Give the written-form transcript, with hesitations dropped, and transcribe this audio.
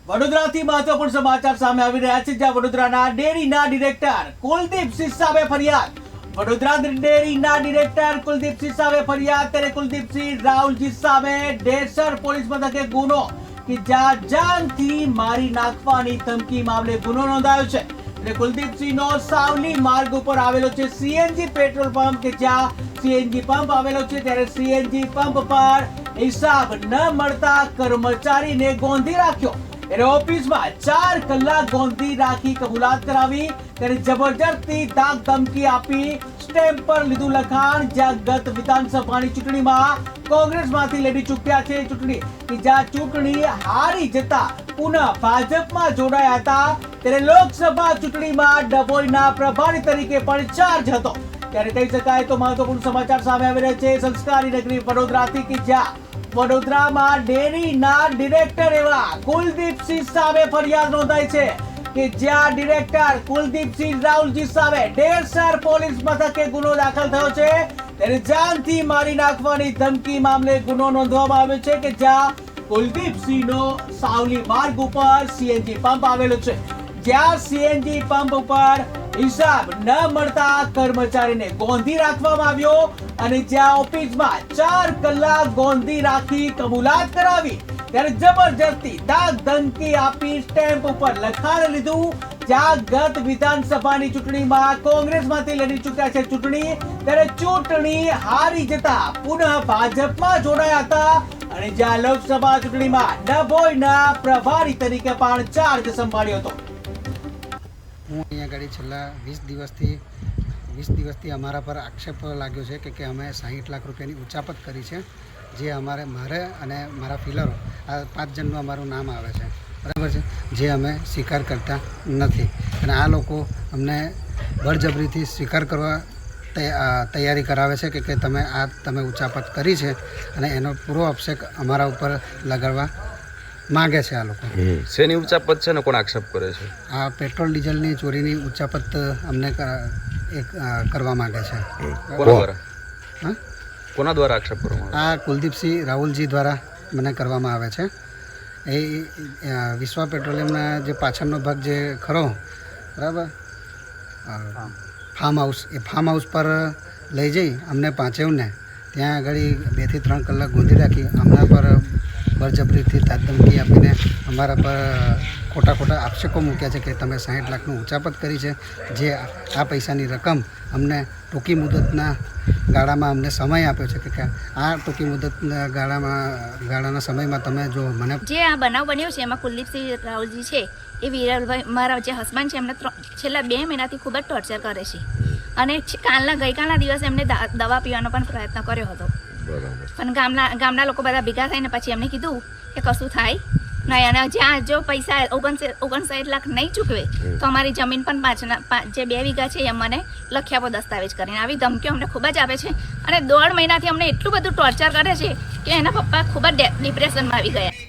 વડોદરાથી મહત્વપૂર્ણ સમાચાર સામે આવી રહ્યા છે, જ્યાં વડોદરાના ડેરીના ડિરેક્ટર કુલદીપસિંહ સામે ફરિયાદ. વડોદરા ડેરીના ડિરેક્ટર કુલદીપસિંહ સામે ફરિયાદ. ત્યારે કુલદીપસિંહ રાહુલજી સામે ડેસર પોલીસ મથકે ગુનો કે જ્યાં જાનથી મારી નાખવાની ધમકી મામલે ગુનો નોંધાયો છે. એટલે કુલદીપસિંહનો સાવલી માર્ગ ઉપર આવેલો છે સીએનજી પેટ્રોલ પંપ, કે જ્યાં સીએનજી પંપ આવેલો છે. ત્યારે સીએનજી પંપ પર હિસાબ ન મળતા કર્મચારીને ગોંધી રાખ્યો. એને ઓફિસમાં 4 કલાક ગોંધી રાખી કબૂલાત કરાવી. ત્યારે જબરજસ્તી ધાક ધમકી આપી સ્ટેમ્પ પર લીધું લખાણ. જ્યાં ગત વિધાનસભાની ચૂંટણીમાં કોંગ્રેસમાંથી લડી ચૂક્યા છે ચૂંટણી, કે જ્યાં ચૂંટણી હારી જતા પુનઃ ભાજપમાં જોડાયા હતા. ત્યારે લોકસભા ચૂંટણીમાં ડભોઈના પ્રભારી તરીકે પણ ચાર્જ હતો. ત્યારે કહી શકાય તો મહત્વપૂર્ણ સમાચાર સામે આવી રહ્યા છે સંસ્કારી નગરી વડોદરાથી, કે જ્યાં વડોદરામાં ડેરીના ડિરેક્ટર એવા કુલદીપસિંહ સામે ફરિયાદ નોંધાઈ છે, કે જ્યાં ડિરેક્ટર કુલદીપસિંહ રાહુલજી સામે ડેસર પોલીસ મથકે ગુનો દાખલ થયો છે. ત્યારે જાનથી મારી નાખવાની ધમકી મામલે ગુનો નોંધવામાં આવ્યો છે, કે જ્યાં કુલદીપસિંહનો સાવલી માર્ગ ઉપર સીએનજી પંપ આવેલો છે. જ્યાં સીએનજી પંપ ઉપર હિસાબ ન મળતા કર્મચારીને ગોંધી રાખવામાં આવ્યો અને જ્યાં ઓફિસમાં 4 કલાક ગોંધી રાખી કબૂલાત કરાવી. ત્યારે જબરજસ્તી ધાક ધમકી આપી સ્ટેમ્પ ઉપર લખાણ લીધું. જ્યાં ગત વિધાનસભાની ચૂંટણીમાં કોંગ્રેસમાંથી લડી ચૂક્યા છે ચૂંટણી. ત્યારે ચૂંટણી હારી જતા પુનઃ ભાજપમાં જોડાયા હતા અને જ્યાં લોકસભા ચૂંટણીમાં ડભોઈના પ્રભારી તરીકે પણ ચાર્જ સંભાળ્યો હતો. હું અહીંયા આગળ છેલ્લા 20 દિવસથી અમારા પર આક્ષેપ લાગ્યો છે કે અમે 60 લાખ રૂપિયાની ઉચાપત કરી છે, જે મારે અને મારા ફિલરો આ 5 જણનું અમારું નામ આવે છે, બરાબર છે, જે અમે સ્વીકાર કરતા નથી. અને આ લોકો અમને બળજબરીથી સ્વીકાર કરવા તૈયારી કરાવે છે કે તમે ઉચાપત કરી છે અને એનો પૂરો આક્ષેપ અમારા ઉપર લગાડવા માગે છે. આ લોકો શેની ઉચાપત છે ને કોણ આક્ષેપ કરે છે? આ પેટ્રોલ ડીઝલની ચોરીની ઉચાપત અમને કરવા માગે છે. કોના દ્વારા આક્ષેપ કરવામાં? આ કુલદીપસિંહ રાહુલજી દ્વારા મને કરવામાં આવે છે. એ વિશ્વા પેટ્રોલિયમના જે પાછળનો ભાગ જે ખરો, બરાબર, ફાર્મ હાઉસ, એ ફાર્મ હાઉસ પર લઈ જઈ અમને પાંચેવને ત્યાં આગળ 2 થી 3 કલાક ગોંધી રાખી અમારા પર બળજબરીથી ધમકી આપીને અમારા પર ખોટા આક્ષેપો મૂક્યા છે કે તમે 60 લાખનું ઉચાપત કરી છે, જે આ પૈસાની રકમ અમને ટૂંકી મુદતના ગાળામાં અમને સમય આપ્યો છે કે આ ટૂંકી મુદતના ગાળાના સમયમાં તમે જો મને જે આ બનાવ બન્યો છે એમાં કુલદીપસિંહ રાહુલજી છે એ વિરલભાઈ મારા જે હસબન્ડ છે એમને છેલ્લા 2 મહિનાથી ખૂબ જ ટોર્ચર કરે છે અને ગઈકાલના દિવસે એમને દવા પીવાનો પણ પ્રયત્ન કર્યો હતો. પણ ગામના લોકો બધા ભેગા થઈને પછી એમને કીધું કે કશું થાય નહીં અને જ્યાં જો પૈસા 59 લાખ નહીં ચૂકવે તો અમારી જમીન પણ જે 2 વીઘા છે એ મને લખી આપો દસ્તાવેજ કરીને. આવી ધમકીઓ અમને ખૂબ જ આપે છે અને 1.5 મહિનાથી અમને એટલું બધું ટોર્ચર કરે છે કે એના પપ્પા ખૂબ જ ડિપ્રેશનમાં આવી ગયા.